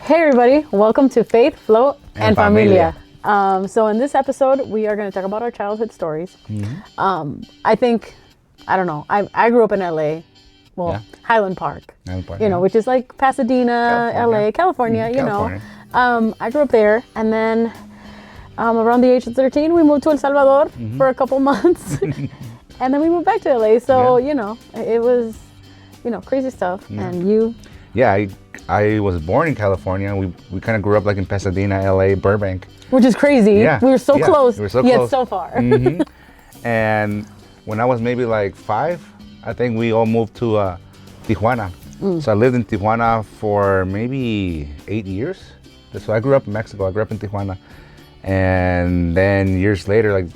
Hey everybody, welcome to Faith, Flow, and Familia. So in this episode, we are going to talk about our childhood stories. I think, I don't know, I grew up in LA, Highland Park, which is like Pasadena, LA, California, I grew up there, and then around the age of 13, we moved to El Salvador for a couple months, and then we moved back to LA. So, it was, crazy stuff. And you? Yeah, I was born in California. We kind of grew up like in Pasadena, LA, Burbank. Which is crazy. Yeah. We were so close, we were so yet close. so far. And when I was maybe like 5, I think we all moved to Tijuana. So I lived in Tijuana for maybe 8 years. So I grew up in Mexico. I grew up in Tijuana. And then years later, like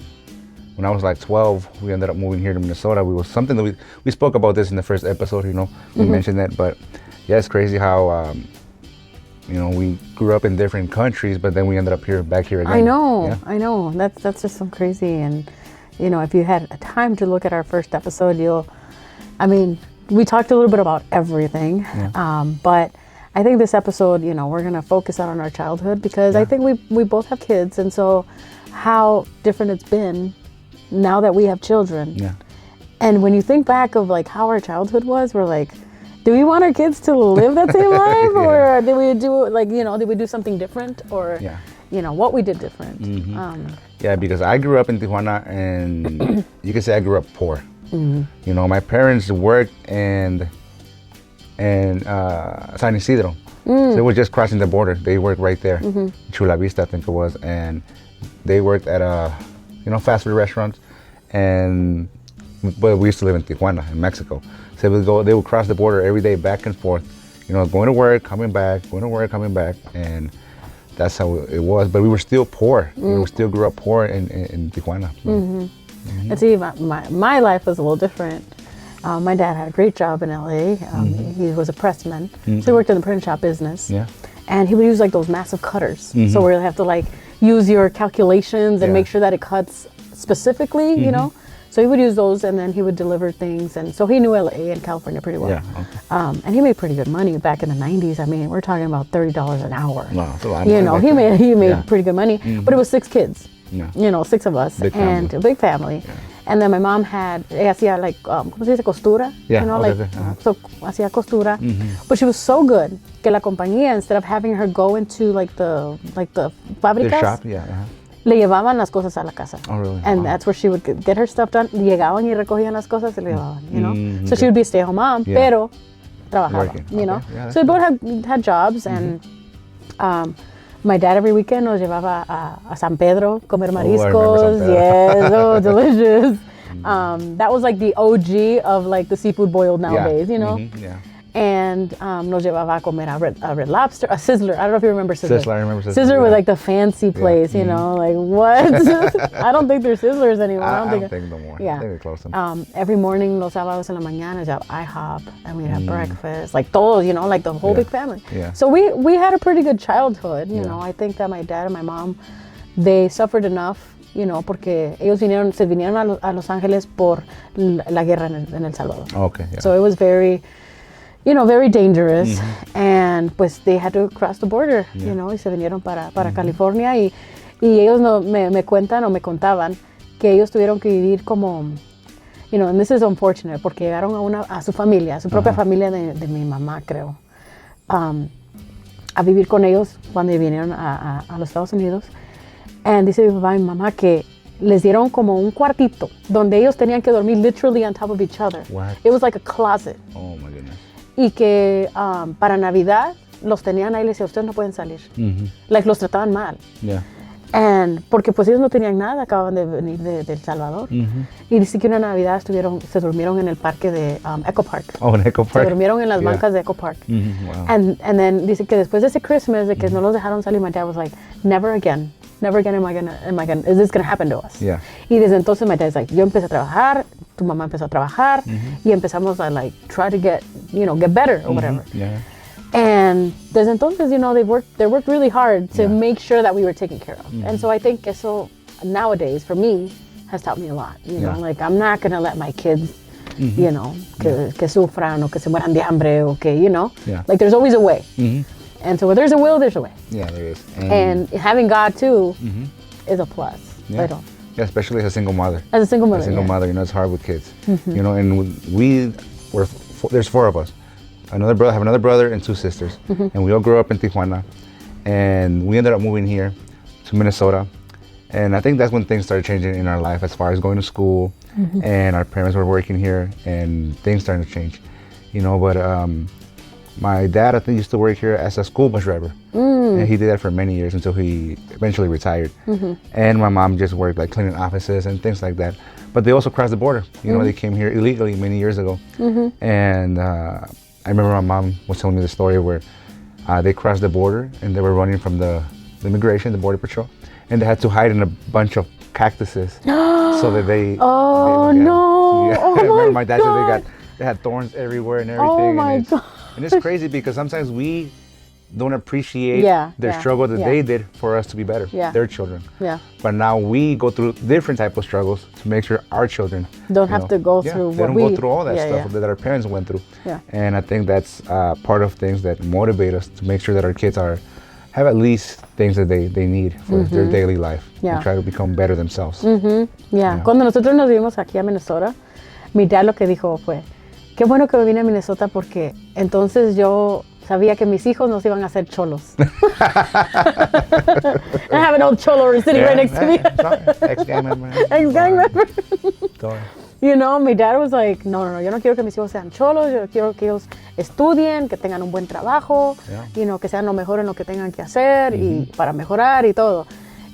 when I was like 12, we ended up moving here to Minnesota. We was something that we spoke about this in the first episode, we mentioned that. But yeah, it's crazy how, we grew up in different countries, but then we ended up back here again. I know. That's just so crazy. And, if you had time to look at our first episode, we talked a little bit about everything. But I think this episode, we're going to focus on our childhood because I think we both have kids. And so how different it's been now that we have children. Yeah. And when you think back of like how our childhood was, we're like, do we want our kids to live that same life, or did we do did we do something different, or what we did different? Because I grew up in Tijuana, and you can say I grew up poor. My parents worked in San Isidro, so it was just crossing the border. They worked right there, Chula Vista, I think it was, and they worked at fast food restaurants, but we used to live in Tijuana, in Mexico. So they would cross the border every day, back and forth, going to work, coming back, and that's how it was. But we were still poor. We still grew up poor in Tijuana. And see, my life was a little different. My dad had a great job in LA. He was a pressman, so he worked in the print shop business. Yeah. And he would use like those massive cutters, so where you have to like use your calculations and make sure that it cuts specifically, So he would use those, and then he would deliver things, and so he knew LA and California pretty well. Yeah, okay. And he made pretty good money back in the 90s. We're talking about $30 an hour. Wow, that's a lot. He made pretty good money, but it was 6 kids. Yeah. 6 of us, and a big family. Yeah. And then my mom hacía like, ¿cómo se dice? Costura. Yeah, so hacía costura. But she was so good que la compañía, instead of having her go into like the fábricas, the shop, le llevaban las cosas a la casa. Oh, really? And that's where she would get her stuff done. Llegaban y recogían las cosas y le llevaban, So she would be a stay-at-home mom, pero trabajaba, Yeah, so they both had jobs, and my dad every weekend nos llevaba a San Pedro, comer mariscos. Yes, delicious. That was like the OG of like the seafood boiled nowadays, Yeah. And nos llevaba a comer a Red Lobster, a Sizzler. I don't know if you remember Sizzler. Sizzler, I remember Sizzler. Sizzler was like the fancy place, like what? I don't think there's Sizzlers anymore. I don't think no more. Yeah. I think they're closed. Every morning, los sábados en la mañana, we have IHOP, and we'd have breakfast, like todos, like the whole big family. Yeah. So we had a pretty good childhood, I think that my dad and my mom, they suffered enough, porque ellos se vinieron a Los Ángeles por la guerra en El Salvador. Okay. Yeah. So it was very, very dangerous, and pues they had to cross the border, y se vinieron para California, y ellos me cuentan o me contaban que ellos tuvieron que vivir como, and this is unfortunate, porque llegaron a su familia, a su propia familia de mi mamá, creo, a vivir con ellos cuando vinieron a los Estados Unidos. And dice mi papá y mi mamá que les dieron como un cuartito donde ellos tenían que dormir literally on top of each other. What? It was like a closet. Oh my goodness. Y que para Navidad los tenían ahí, les decía, ustedes no pueden salir. Like, los trataban mal. Yeah. And porque pues ellos no tenían nada, acababan de venir de El Salvador. Y dice que una Navidad se durmieron en el parque de Echo Park. Oh, en Echo Park. Se durmieron en las bancas de Echo Park. Wow. And then dice que después de ese Christmas, de que no los dejaron salir, my dad was like, never again is this gonna happen to us? Yeah. Y desde entonces my dad's like, yo empecé a trabajar, tu mamá empezó a trabajar, y empezamos a like try to get better or whatever. Yeah. And desde entonces, they worked really hard to make sure that we were taken care of. And so I think eso nowadays for me has taught me a lot. Like, I'm not gonna let my kids que sufran o que se mueran de hambre o que, like there's always a way. And so where there's a will, there's a way. Yeah, there is. And having God too is a plus. Yeah. Yeah, especially as a single mother. As a single mother. As a single mother, you know, it's hard with kids. You know, and there's 4 of us. I have another brother and 2 sisters. And we all grew up in Tijuana. And we ended up moving here to Minnesota. And I think that's when things started changing in our life as far as going to school. And our parents were working here and things started to change. You know, but my dad, I think, used to work here as a school bus driver. And he did that for many years until he eventually retired. And my mom just worked like cleaning offices and things like that. But they also crossed the border. You know, they came here illegally many years ago. And I remember my mom was telling me the story where they crossed the border and they were running from the immigration, the border patrol. And they had to hide in a bunch of cactuses so that they... Oh, no. Yeah. Oh, I remember my dad said God. they had thorns everywhere and everything. Oh, my God. And it's crazy because sometimes we don't appreciate their struggle that they did for us to be better, their children. Yeah. But now we go through different type of struggles to make sure our children don't have to go through they what don't go through all that stuff that our parents went through. Yeah. And I think that's part of things that motivate us to make sure that our kids have at least things that they need for their daily life and try to become better themselves. Yeah. Cuando nosotros nos vimos aquí a Minnesota, mi dad lo que dijo fue, qué bueno que me vine a Minnesota porque entonces yo sabía que mis hijos no se iban a hacer cholos. I have an old cholo sitting right next to me. Ex-gang member. Ex-gang member. You know, my dad was like, no, yo no quiero que mis hijos sean cholos, yo quiero que ellos estudien, que tengan un buen trabajo, you know, que sean lo mejor en lo que tengan que hacer y para mejorar y todo.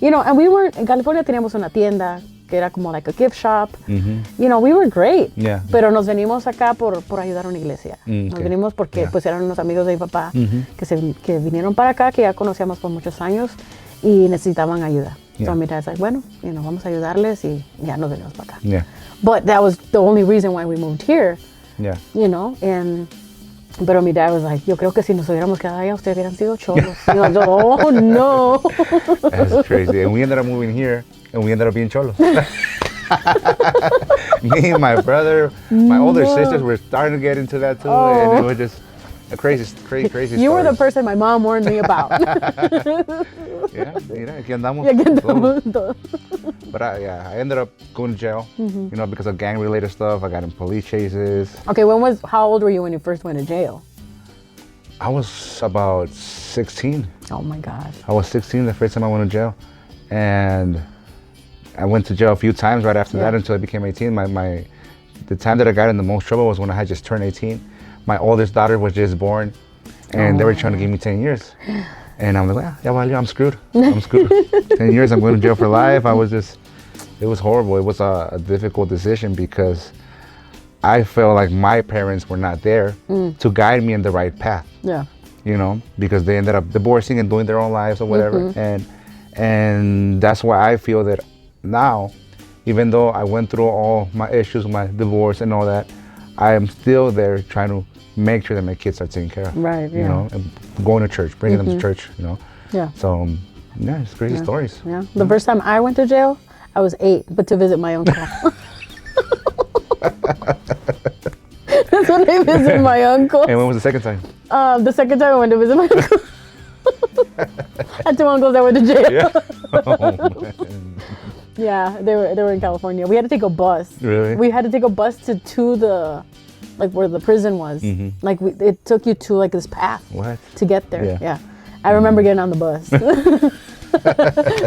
You know, and en California teníamos una tienda que era como like a gift shop. You know, we were great. Yeah. Pero nos venimos acá por ayudar a una iglesia. Nos venimos porque pues eran unos amigos de mi papá que vinieron para acá, que ya conocíamos por muchos años y necesitaban ayuda. So mi dad's like, bueno, you know, vamos a ayudarles y ya nos venimos para acá. Yeah. But that was the only reason why we moved here. Yeah. You know, pero mi dad was like, yo creo que si nos hubiéramos quedado allá, ustedes hubieran sido cholos. Y yo, oh, no. That's crazy. And we ended up moving here, and we ended up being cholos. Me and my brother, my older sisters were starting to get into that too, and it was just a crazy story. You were the person my mom warned me about. Aquí andamos. But I ended up going to jail, you know, because of gang-related stuff. I got in police chases. Okay, how old were you when you first went to jail? I was about 16. Oh my gosh. I was 16 the first time I went to jail. And I went to jail a few times right after that until I became 18. The time that I got in the most trouble was when I had just turned 18. My oldest daughter was just born, and they were trying to give me 10 years. And I'm like, I'm screwed. 10 years, I'm going to jail for life. It was horrible. It was a difficult decision because I felt like my parents were not there to guide me in the right path. Yeah. You know, because they ended up divorcing and doing their own lives or whatever. And that's why I feel that now, even though I went through all my issues, my divorce and all that, I am still there trying to make sure that my kids are taken care of. Right, yeah. You know, and going to church, bringing them to church, you know. Yeah. So, it's crazy stories. Yeah. The first time I went to jail, I was 8, but to visit my uncle. That's when I visited my uncle. And when was the second time? The second time I went to visit my uncle. I had 2 uncles that went to jail. Yeah. Oh, man. Yeah, they were in California. We had to take a bus. Really? We had to take a bus to the, like where the prison was. Like it took you to like this path. What? To get there. Yeah. I remember getting on the bus. That's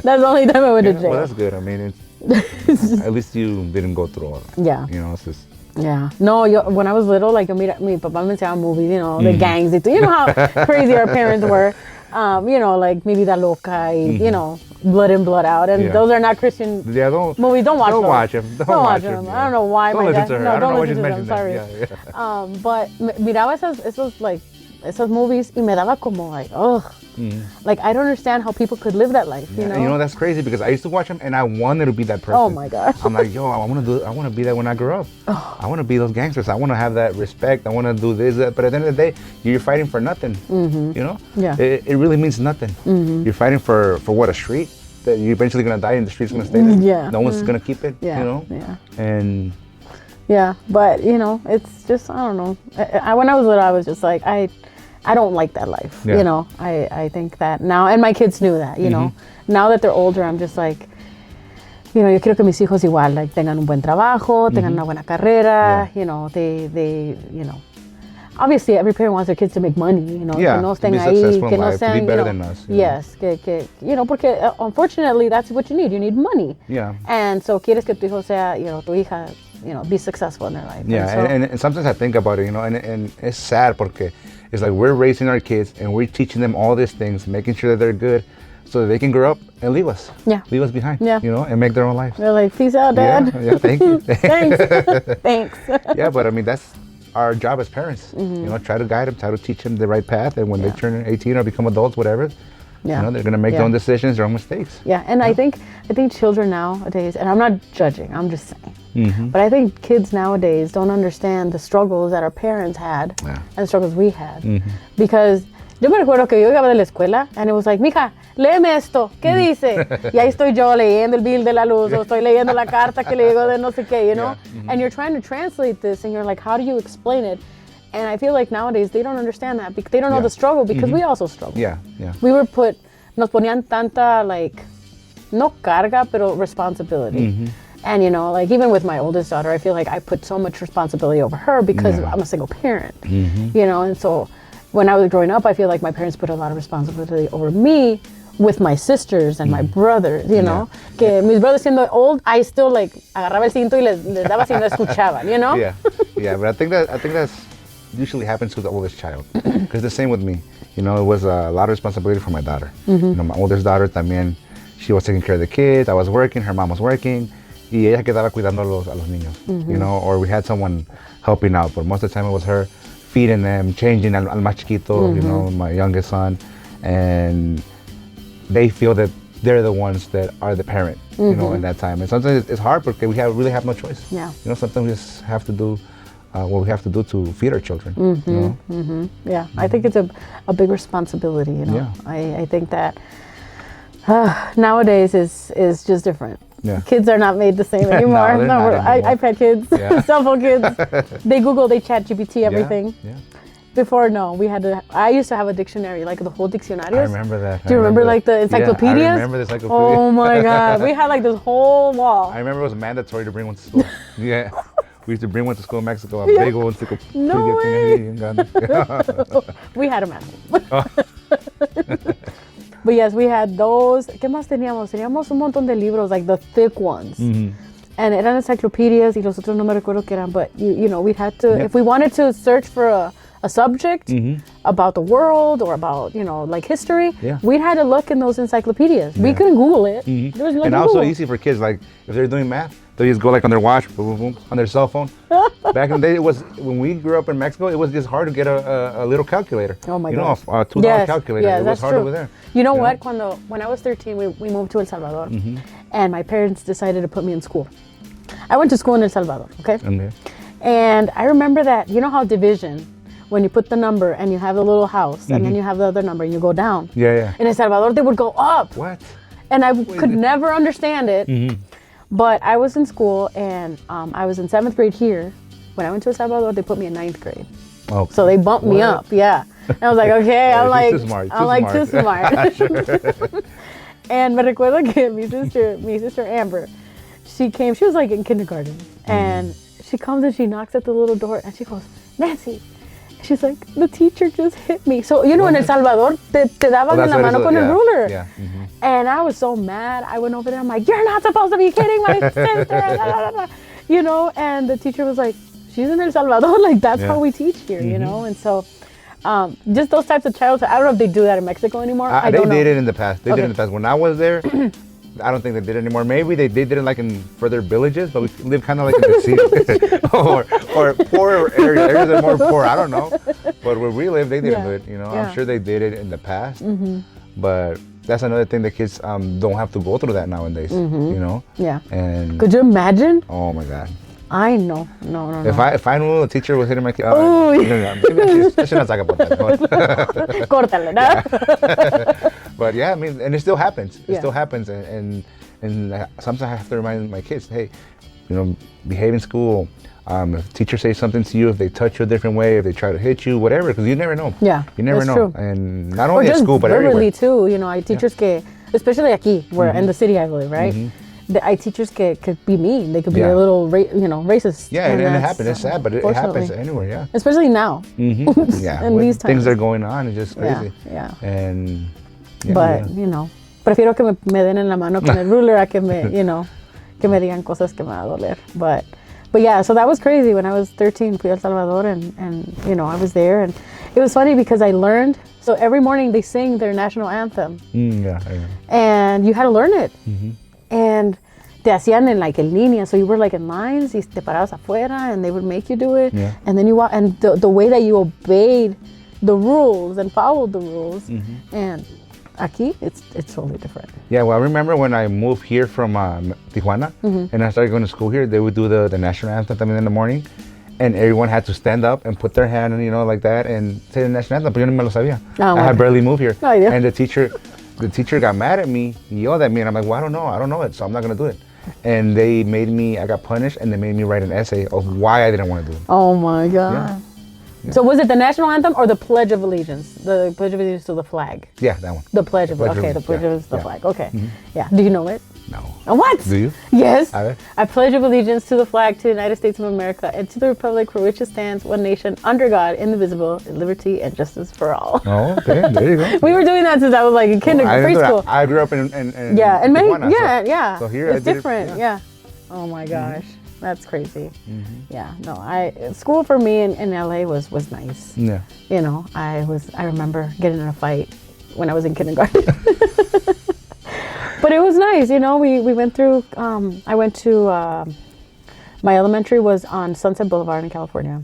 the only time I went to jail. Well, that's good. I mean, at least you didn't go through all that. Yeah. You know, it's just. Yeah. No, when I was little, like, mi papá me enseñaba movies, you know, the gangs. You know how crazy our parents were. You know, like Mi Vida Loca, you know, Blood In, Blood Out. And those are not Christian movies. Don't watch them. Don't watch them. Don't watch them. I don't know why don't my dad. To her. No, don't listen to them. Sorry. But miraba esos movies y me daba como like, ugh. Like, I don't understand how people could live that life, you know? And you know, that's crazy because I used to watch them and I wanted to be that person. Oh my gosh. I'm like, yo, I want to be that when I grow up. I want to be those gangsters. I want to have that respect. I want to do this, that. But at the end of the day, you're fighting for nothing, you know? Yeah. It really means nothing. You're fighting for what, a street? That you're eventually going to die and the street's going to stay there? Yeah. No one's going to keep it, you know? Yeah. And... Yeah, but, you know, it's just, I don't know. When I was little, I was just like, I don't like that life. Yeah. You know, I think that now, and my kids knew that, you know. Now that they're older, I'm just like, you know, yo quiero que mis hijos igual, like, tengan un buen trabajo, tengan una buena carrera, you know, they, you know. Obviously, every parent wants their kids to make money, you know, Yeah, que no estén be ahí, successful que in no life, to sean, be better you know, than us. Yes, que, you know, porque unfortunately, that's what you need. You need money. Yeah. And so, quieres que tu hijo sea, you know, tu hija, you know, be successful in their life. Yeah, and sometimes I think about it, you know, and it's sad porque it's like we're raising our kids and we're teaching them all these things, making sure that they're good so that they can grow up and leave us. Yeah. Leave us behind, Yeah. you know, and make their own lives. They're like, peace out, Dad. Yeah, thank you. Thanks. Thanks. Yeah, but I mean, that's our job as parents. You know, try to guide them, try to teach them the right path, and when they turn 18 or become adults, whatever, you know, they're gonna make their own decisions, their own mistakes. Yeah, and I think children nowadays, and I'm not judging, I'm just saying, but I think kids nowadays don't understand the struggles that our parents had and the struggles we had. Because yo me recuerdo que yo llegaba de la escuela and it was like, mija, léeme esto, ¿qué dice? Y ahí estoy yo leyendo el bill de la luz o estoy leyendo la carta que le llegó de no sé qué, you know? And you're trying to translate this and you're like, how do you explain it? And I feel like nowadays they don't understand that because they don't know the struggle because we also struggle. Yeah. We were nos ponían tanta, like, no carga, pero responsibility. And, you know, like, even with my oldest daughter, I feel like I put so much responsibility over her because I'm a single parent, you know? And so when I was growing up, I feel like my parents put a lot of responsibility over me with my sisters and my brothers, you know? Que mis brothers siendo old, I still, like, agarraba el cinto y les daba si no escuchaban, you know? Yeah, but I think that's usually happens to the oldest child. Because the same with me. You know, it was a lot of responsibility for my daughter. You know, my oldest daughter también, she was taking care of the kids. I was working, her mom was working. Y ella quedaba cuidando a los niños, you know, or we had someone helping out. But most of the time it was her feeding them, changing al más chiquito, you know, my youngest son. And they feel that they're the ones that are the parent, you know, in that time. And sometimes it's hard because we really have no choice. Yeah. You know, sometimes we just have to do what we have to do to feed our children. You know? Yeah, I think it's a big responsibility, you know. Yeah. I think that nowadays is just different. Yeah. Kids are not made the same anymore. No, they're not anymore. iPad kids, cell phone kids, they Google, they chat GPT everything. Yeah. Before, no, I used to have a dictionary, like the whole dictionarios. I remember that. Do you remember like the encyclopedias? Yeah, I remember the encyclopedia. Oh my God, we had like this whole wall. I remember it was mandatory to bring one to school. Yeah. We used to bring one to school in Mexico, a big old encyclopedia. No way. We had a manual. But yes, we had those. ¿Qué más teníamos? Teníamos un montón de libros, like the thick ones. And eran encyclopedias y los otros no me recuerdo qué eran, but you know, we had to, if we wanted to search for a subject about the world or about, you know, like history, we'd had to look in those encyclopedias. We couldn't Google it. There was nothing and to also Google. Easy for kids, like if they're doing math, they just go like on their watch, boom, boom, boom, on their cell phone. Back in the day, it was, when we grew up in Mexico, it was just hard to get a little calculator. Oh my God. You know, a $2 calculator. Yes, it was hard true. over there. You know what? When I was 13, we moved to El Salvador, and my parents decided to put me in school. I went to school in El Salvador, okay? And I remember that, you know how division, when you put the number and you have the little house, and then you have the other number and you go down. Yeah. In El Salvador, they would go up. What? And I could never understand it. But I was in school, and I was in 7th grade here. When I went to El Salvador, they put me in 9th grade. Oh. So they bumped me up, And I was like, okay, I'm too smart. Sure. And me recuerdo que mi sister Amber, she was like in kindergarten, and she comes and she knocks at the little door, and she goes, Nancy. She's like, the teacher just hit me. So, you know, in El Salvador, te daban en la mano con el ruler. Yeah. And I was so mad. I went over there. I'm like, you're not supposed to be hitting my sister. You know, and the teacher was like, she's in El Salvador. Like, that's how we teach here, you know? And so, just those types of childhood. I don't know if they do that in Mexico anymore. I don't know. They did it in the past. They did it in the past. When I was there, I don't think they did it anymore. Maybe they did it like in further villages, but we live kind of like in the city. or poorer areas that are more poor. I don't know. But where we live, they didn't do it. You know, I'm sure they did it in the past. But that's another thing that kids don't have to go through that nowadays. You know. Yeah. And could you imagine? Oh my God. I know. No. If I knew a teacher was hitting my kid, I should not talk about that. Córtale, ¿no? But yeah, I mean, and it still happens. It still happens, and sometimes I have to remind my kids, hey, you know, behave in school, If teacher says something to you, if they touch you a different way, if they try to hit you, whatever, because you never know. Yeah, you never know. True. And not only at school, but verbally everywhere. too. You know, I teachers que, especially aquí, where in the city I live, right? I teachers could be mean. They could be a little, racist. Yeah, and it happens. It's sad, but it happens anywhere. Yeah. Especially now. Yeah. And these times things are going on. It's just crazy. Yeah. And. But prefiero que me den en la mano con el ruler a que me, que me digan cosas que me va a doler. But yeah, so that was crazy. When I was 13, fui a El Salvador and I was there. And it was funny because I learned, so every morning they sing their national anthem. And you had to learn it. And te hacían en like en línea, so you were like in lines, y te parabas afuera, and they would make you do it. And then and the way that you obeyed the rules and followed the rules, and aquí, it's totally different. Yeah, well, I remember when I moved here from Tijuana, and I started going to school here, they would do the national anthem in the morning, and everyone had to stand up and put their hand, like that, and say the national anthem, but yo no me lo sabía. I had barely moved here. No idea. And the teacher got mad at me, yelled at me, and I'm like, well, I don't know it, so I'm not going to do it. And I got punished, and they made me write an essay of why I didn't want to do it. Oh my God. Yeah. So was it the national anthem or the Pledge of Allegiance? The Pledge of Allegiance to the flag? Yeah, that one. The Pledge of Allegiance to the flag. Okay. Yeah. Do you know it? No. What? Do you? Yes. I pledge of allegiance to the flag to the United States of America and to the republic for which it stands, one nation, under God, indivisible, in liberty and justice for all. Oh, okay. There you go. We were doing that since I was like in kindergarten, preschool. I grew up in yeah, and Tijuana, so here it's different. Yeah. Oh my gosh. That's crazy. Yeah, no, school for me in LA was nice. Yeah. I remember getting in a fight when I was in kindergarten. But it was nice, we went through, I went to, my elementary was on Sunset Boulevard in California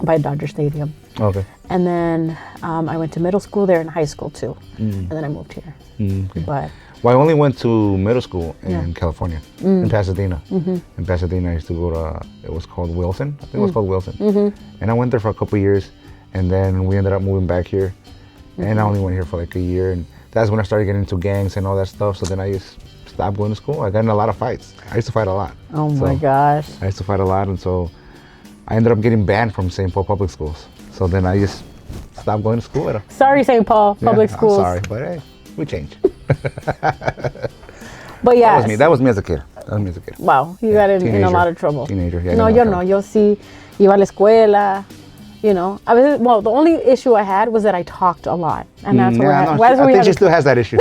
by Dodger Stadium. Okay. And then I went to middle school there and high school too. And then I moved here. Okay. But well, I only went to middle school in California, in Pasadena. In Pasadena, I used to go to, it was called Wilson. I think it was called Wilson. And I went there for a couple years, and then we ended up moving back here. And I only went here for like a year, and that's when I started getting into gangs and all that stuff. So then I just stopped going to school. I got in a lot of fights. I used to fight a lot. Oh my gosh. I used to fight a lot, and so I ended up getting banned from St. Paul Public Schools. So then I just stopped going to school. Sorry, St. Paul Public Schools. I'm sorry, but hey, we changed. But yeah. That was me as a kid. Wow, you got in a lot of trouble. Teenager, yeah. No, yo no. Yo sí iba a la escuela. The only issue I had was that I talked a lot, and that's I think she still has that issue.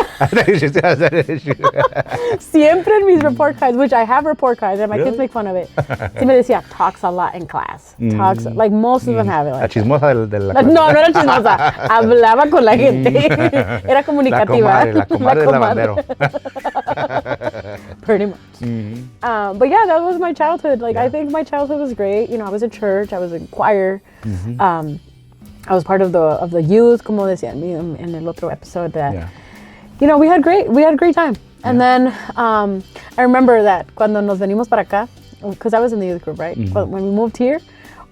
Siempre en mis report cards, which I have report cards, and my kids make fun of it. Sí me decía, talks a lot in class. Talks, like most of them have it. Like la chismosa de la clase. No era chismosa. Hablaba con la gente. Era comunicativa. La comadre del lavandero. Pretty much. But yeah, that was my childhood. I think my childhood was great. I was in church. I was in choir. I was part of the youth, como decían in el otro episode, that we had a great time. And then I remember that cuando nos venimos para acá, because I was in the youth group, right? When we moved here,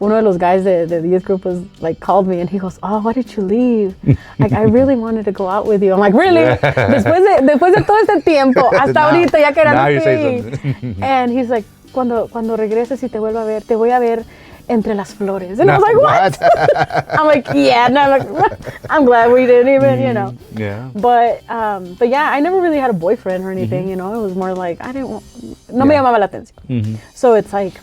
uno de los guys de the youth group was called me and he goes, "Oh, why did you leave? I really wanted to go out with you." I'm like, "Really? Después de todo este tiempo, hasta ahorita ya quedaste." And he's like, cuando regreses y te vuelva a ver, te voy a ver entre las flores. And I was like, what? I'm like, yeah. And I'm like, I'm glad we didn't even, Yeah. But yeah, I never really had a boyfriend or anything, it was more like, no me llamaba la atención. So it's like,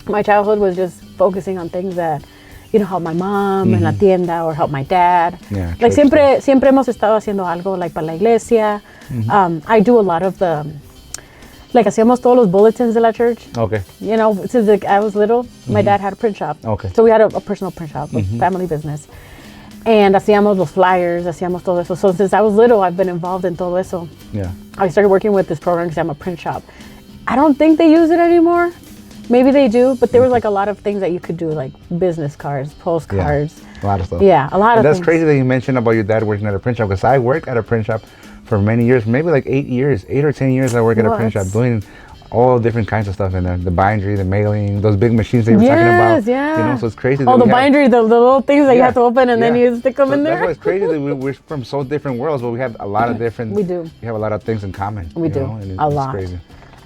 my childhood was just focusing on things that, help my mom en la tienda or help my dad. Yeah, siempre hemos estado haciendo algo, para la iglesia. I do a lot of the, hacíamos todos los bulletins de la church. Okay. Since I was little, my dad had a print shop. Okay. So we had a personal print shop, a family business. And hacíamos los flyers, hacíamos todo eso. So since I was little, I've been involved in todo eso. Yeah. I started working with this program because I'm a print shop. I don't think they use it anymore. Maybe they do, but there was a lot of things that you could do, like business cards, postcards. Yeah, a lot of stuff. Yeah, a lot of things. That's crazy that you mentioned about your dad working at a print shop, because I worked at a print shop for many years, maybe 8 or 10 years I work at a print shop doing all different kinds of stuff in there. The bindery, the mailing, those big machines that you were talking about. Yeah. So it's crazy. Oh, the bindery, the little things that you have to open and then you stick them in there. That's why it's crazy that we're from so different worlds, but we have a lot of different. We do. We have a lot of things in common. We do. And a lot. It's crazy.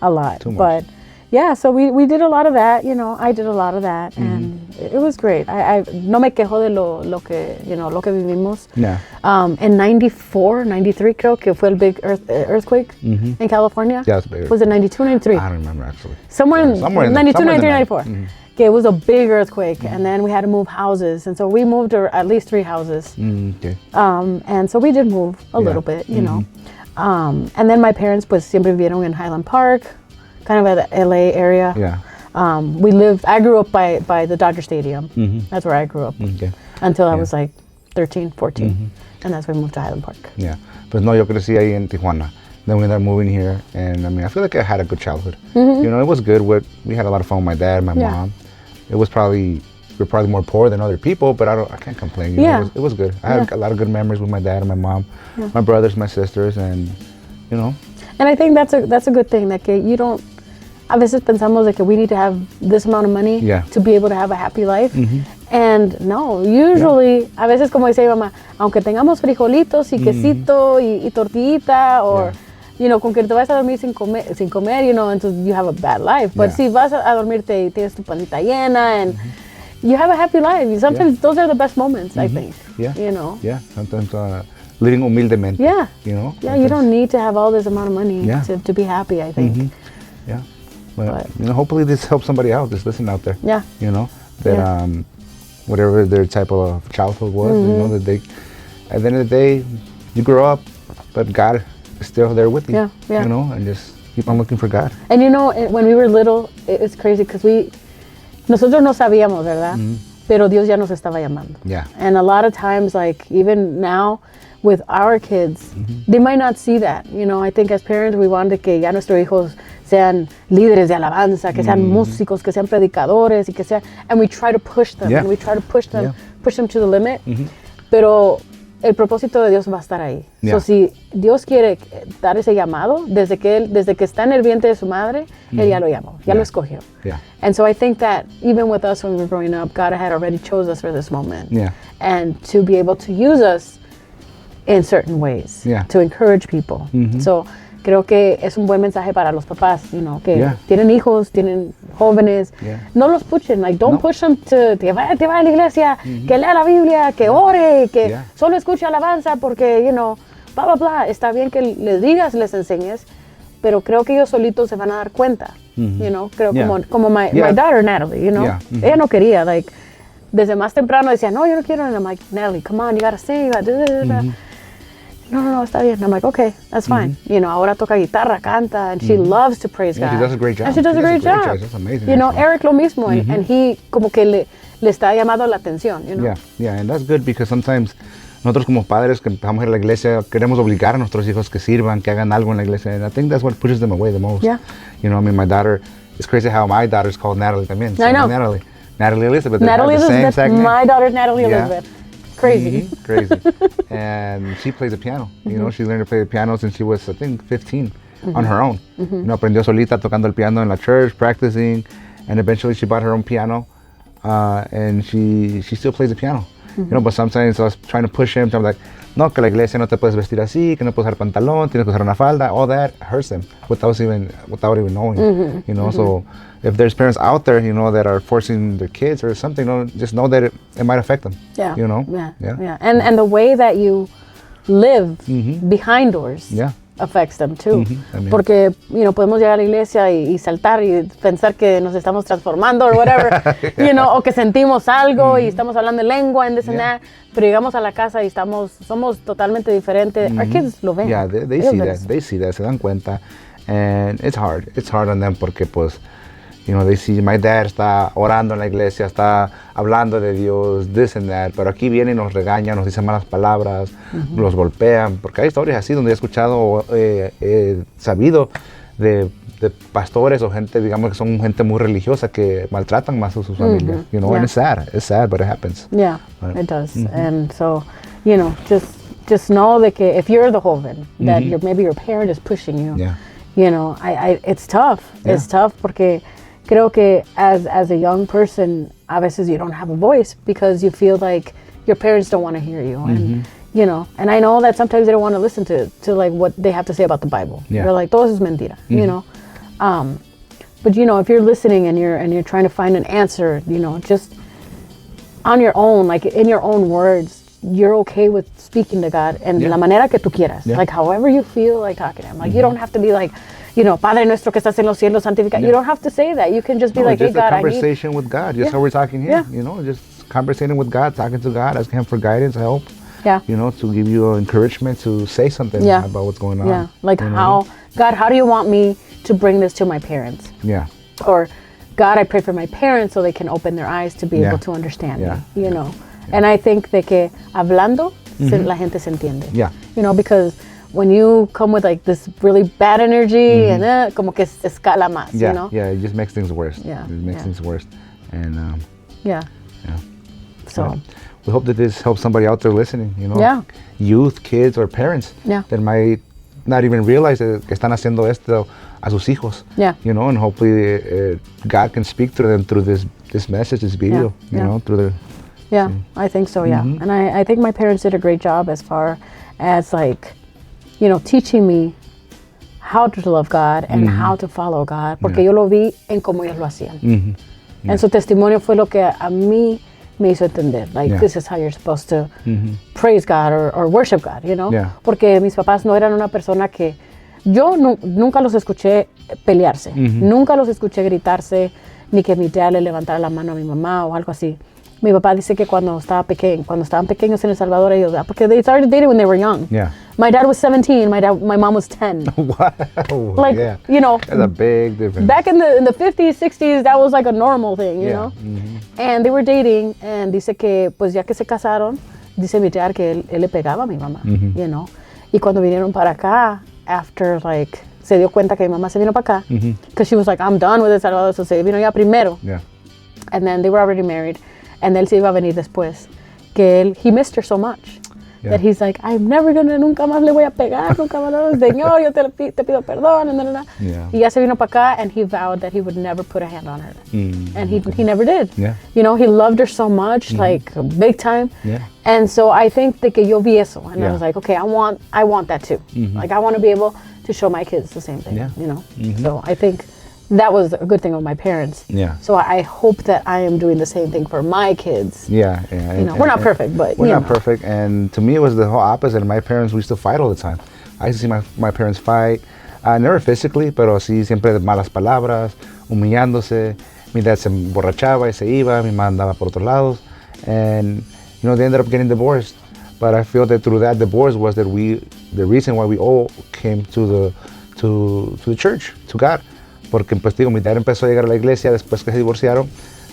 A lot. Too much. But yeah, so we did a lot of that, you know, I did a lot of that, and it was great. I no me quejo de lo que, you know, lo que vivimos. Yeah. In 94, 93 creo que fue el big earthquake in California. Yeah, it's big. Was it 92, 93? I don't remember actually. Somewhere in 92, 93, 94. Okay, it was a big earthquake, and then we had to move houses, and so we moved at least 3 houses. Okay. And so we did move a little bit, you know. And then my parents pues siempre vivieron in Highland Park, kind of at the LA area. Yeah. I grew up by the Dodger Stadium. That's where I grew up until I was like 13, 14. And that's when we moved to Highland Park. Yeah. Pues no, yo crecí ahí en Tijuana. Then we ended up moving here, and I mean, I feel like I had a good childhood. You know, it was good. We had a lot of fun with my dad, my mom. It was we were probably more poor than other people, but I can't complain. You know, it was good. I had a lot of good memories with my dad and my mom, my brothers, my sisters, and you know. And I think that's a good thing, that you don't. A veces pensamos de que we need to have this amount of money to be able to have a happy life. And no, usually, a veces como dice mi mamá, aunque tengamos frijolitos y quesito y tortillita, or, you know, con que te vas a dormir sin comer, you know, entonces you have a bad life. But si vas a dormirte y tienes tu panita llena, and you have a happy life. Sometimes those are the best moments, I think. Yeah. You know? Yeah, sometimes living humildemente. Yeah. You know? Yeah, you don't need to have all this amount of money to be happy, I think. Yeah. But, you know, hopefully this helps somebody out, just listen out there. Yeah. You know, that whatever their type of childhood was, you know, that they, at the end of the day, you grow up, but God is still there with you. Yeah. You know, and just keep on looking for God. And you know, when we were little, it's crazy because nosotros no sabíamos, ¿verdad? Pero Dios ya nos estaba llamando. Yeah. And a lot of times, like even now, with our kids, they might not see that. You know, I think as parents, we want que ya nuestros hijos sean líderes de alabanza, que sean músicos, que sean predicadores, y que sean, and we try to push them, and we try to push them to the limit. Pero el propósito de Dios va a estar ahí. So si Dios quiere dar ese llamado, desde que está en el vientre de su madre, Él ya lo llamó, ya lo escogió. And so I think that even with us when we were growing up, God had already chose us for this moment. And to be able to use us in certain ways, to encourage people. So creo que es un buen mensaje para los papás, you know, que tienen hijos, tienen jóvenes. No los pushen, like don't push them to que vaya a la iglesia, que lea la Biblia, que ore, que solo escuche alabanza porque, you know, bla, bla, bla. Está bien que les digas, les enseñes, pero creo que ellos solitos se van a dar cuenta, you know. Creo como my daughter Natalie, you know. Ella no quería, like, desde más temprano decía, no, yo no quiero. And I'm like, Natalie, come on, you gotta sing, you gotta No, está bien. I'm like, okay, that's fine. You know, ahora toca guitarra, canta, and she loves to praise God. She does a great job. And she does a great job. That's amazing. You know, Eric lo mismo, and he como que le está llamando la atención, you know. Yeah, and that's good because sometimes nosotros como padres que empezamos a ir a la iglesia queremos obligar a nuestros hijos que sirvan, que hagan algo en la iglesia, and I think that's what pushes them away the most. Yeah. You know, I mean, my daughter, it's crazy how my daughter's called Natalie también. I know. Natalie Elizabeth. Natalie Elizabeth, my daughter's Natalie Elizabeth. Crazy. Crazy. And she plays the piano. You know, she learned to play the piano since she was, I think, 15 on her own. You know, aprendió solita tocando el piano in la church, practicing, and eventually she bought her own piano, and she still plays the piano. You know, but sometimes I was trying to push him. So I'm like, no, que la iglesia no te puedes vestir así, que no puedes usar pantalón, tienes que usar una falda. All that hurts them without even knowing. You know, so if there's parents out there, you know, that are forcing their kids or something, you know, just know that it might affect them. Yeah. You know. Yeah. And the way that you live behind doors. Affects them too. I mean, porque, you know, podemos llegar a la iglesia y saltar y pensar que nos estamos transformando or whatever, you know, o que sentimos algo y estamos hablando en lengua and this and that, pero llegamos a la casa y somos totalmente diferentes. Our kids lo ven. Yeah, they see that, se dan cuenta, and it's hard on them porque pues, you know, they see my dad está orando en la iglesia, está hablando de Dios, this and that, pero aquí viene y nos regaña, nos dice malas palabras, los golpean, porque hay historias así donde he escuchado, sabido de pastores o gente, digamos que son gente muy religiosa que maltratan más a sus familias, you know, and it's sad, but it happens. Yeah, it does, and so, you know, just know that if you're the joven, that maybe your parent is pushing you, you know, it's tough, it's tough porque creo que as a young person, a veces you don't have a voice because you feel like your parents don't want to hear you. And, you know, and I know that sometimes they don't want to listen to like what they have to say about the Bible. They're like, todo eso es mentira, you know. But if you're listening and you're trying to find an answer, just on your own, like in your own words, you're okay with speaking to God en la manera que tú quieras. Like however you feel like talking to him. Like you don't have to be like, Padre nuestro que estás en los cielos, santificado. You don't have to say that. You can just be like, hey, God, I need... Just a conversation with God, just how we're talking here. Just conversating with God, talking to God, asking him for guidance, help. Yeah. To give you encouragement to say something about what's going on. Yeah. Like God, how do you want me to bring this to my parents? Yeah. Or God, I pray for my parents so they can open their eyes to be able to understand me, And I think de que hablando, la gente se entiende. Yeah. Because when you come with like this really bad energy and como que se escala más, Yeah, it just makes things worse. Yeah. It makes things worse. And yeah. So we hope that this helps somebody out there listening, Yeah. Youth, kids, or parents that might not even realize que están haciendo esto a sus hijos. Yeah. And hopefully God can speak through them through this message, this video, through their... Yeah, I think so, yeah. And I think my parents did a great job as far as like, teaching me how to love God and how to follow God, porque yo lo vi en cómo ellos lo hacían. And su testimonio fue lo que a mí me hizo entender, like this is how you're supposed to praise God or worship God, Porque mis papás no eran una persona que, yo nunca los escuché pelearse, nunca los escuché gritarse, ni que mi tía le levantara la mano a mi mamá o algo así. Mi papá dice que cuando estaban pequeños en El Salvador, ellos, porque they started dating when they were young. Yeah. My dad was 17, my mom was 10. Wow. Like, That's a big difference. Back in the 50s, 60s, that was like a normal thing, you know? And they were dating, and dice que, pues ya que se casaron, dice mi tía que él le pegaba a mi mamá, Y cuando vinieron para acá, after like, se dio cuenta que mi mamá se vino para acá, because she was like, I'm done with El Salvador, so se vino ya primero. Yeah. And then they were already married. And él se iba a venir después. Que he missed her so much. That he's like, I'm never gonna, nunca más le voy a pegar, nunca más, Señor, yo te pido perdón. Y ya se vino para acá, and he vowed that he would never put a hand on her. And he never did. Yeah. He loved her so much, like big time. Yeah. And so I think que yo vi eso. And I was like, okay, I want that too. Like I want to be able to show my kids the same thing, So I think that was a good thing of my parents. Yeah. So I hope that I am doing the same thing for my kids. Yeah. We're not perfect, but we're not perfect. And to me, it was the whole opposite. My parents used to fight all the time. I used to see my parents fight, never physically, pero sí siempre de malas palabras, humillándose. Mi dad se emborrachaba y se iba. Mi mamá andaba por otros lados, and they ended up getting divorced. But I feel that through that divorce was that the reason why we all came to the church, to God. Porque pues digo, mi dad empezó a llegar a la iglesia después que se divorciaron,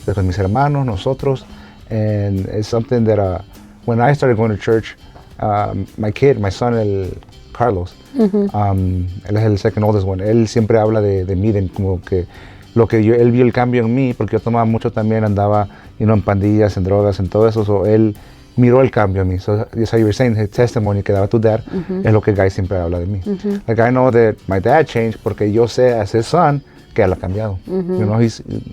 después mis hermanos, nosotros, and it's something that when I started going to church, my son, Carlos, él es el second oldest one, él siempre habla de mí, como que él vio el cambio en mí, porque yo tomaba mucho también, andaba en pandillas, en drogas, en todo eso, so él miró el cambio en mí. So as you were saying, his testimony que daba tu dad es lo que Guy siempre habla de mí. Like I know that my dad changed porque yo sé as his son que él ha cambiado.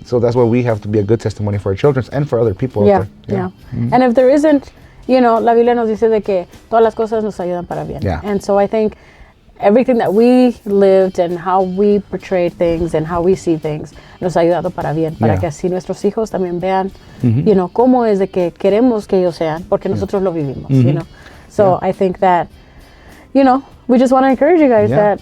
So that's why we have to be a good testimony for our children and for other people out there. Yeah. And if there isn't, la Biblia nos dice de que todas las cosas nos ayudan para bien. Yeah. And so I think everything that we lived and how we portrayed things and how we see things nos ha ayudado para bien, para que así nuestros hijos también vean, cómo es de que queremos que ellos sean, porque nosotros lo vivimos, So I think that, we just want to encourage you guys that,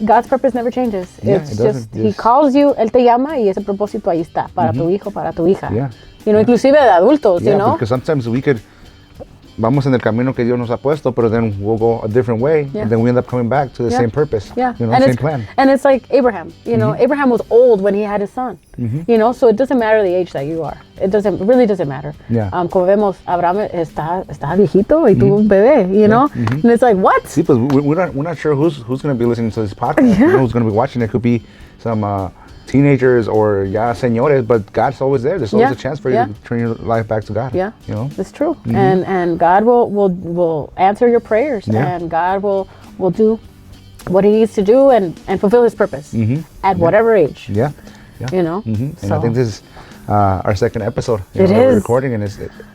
God's purpose never changes. It's just, He calls you, Él te llama y ese propósito ahí está, para tu hijo, para tu hija. Yeah. Inclusive de adultos, because sometimes vamos en el camino que Dios nos ha puesto, pero then we'll go a different way, and then we end up coming back to the same purpose, same plan. And it's like Abraham, Abraham was old when he had his son, so it doesn't matter the age that you are. It really doesn't matter. Yeah. Como vemos, Abraham está viejito y tuvo un bebé, and it's like, what? Sí, pues we're not sure who's going to be listening to this podcast, who's going to be watching it. Could be some teenagers or señores, but God's always there. There's always a chance for you to turn your life back to God. Yeah, it's true. And God will answer your prayers, and God will do what He needs to do and fulfill His purpose at whatever age. Yeah. And So I think this is our second episode. It that we're is. recording, and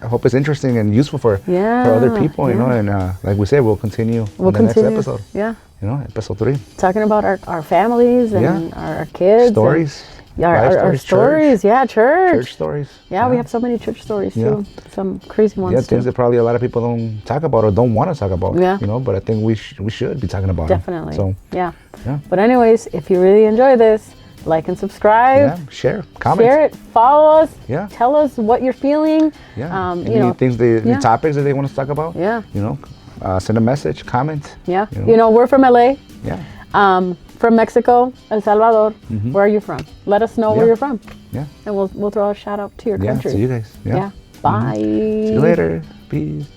I hope it's interesting and useful for other people. You know, and like we said, we'll continue on the next episode. Yeah. You know, episode 3. Talking about our families and our kids. Stories. Our stories, church. Church stories. Yeah, we have so many church stories too. Some crazy ones. Yeah, things that probably a lot of people don't talk about or don't want to talk about. Yeah. You know, but I think we should be talking about Definitely. them. So, yeah. Yeah. But anyways, if you really enjoy this, like and subscribe. Yeah, share, comment. Share it, follow us. Yeah. Tell us what you're feeling. Yeah. Any any topics that they want us to talk about. Yeah. You know, send a message, comment. Yeah. You know, we're from LA. Yeah. From Mexico, El Salvador. Where are you from? Let us know where you're from. Yeah. And we'll throw a shout out to your country. Yeah, to you guys. Yeah. Bye. See you later. Peace.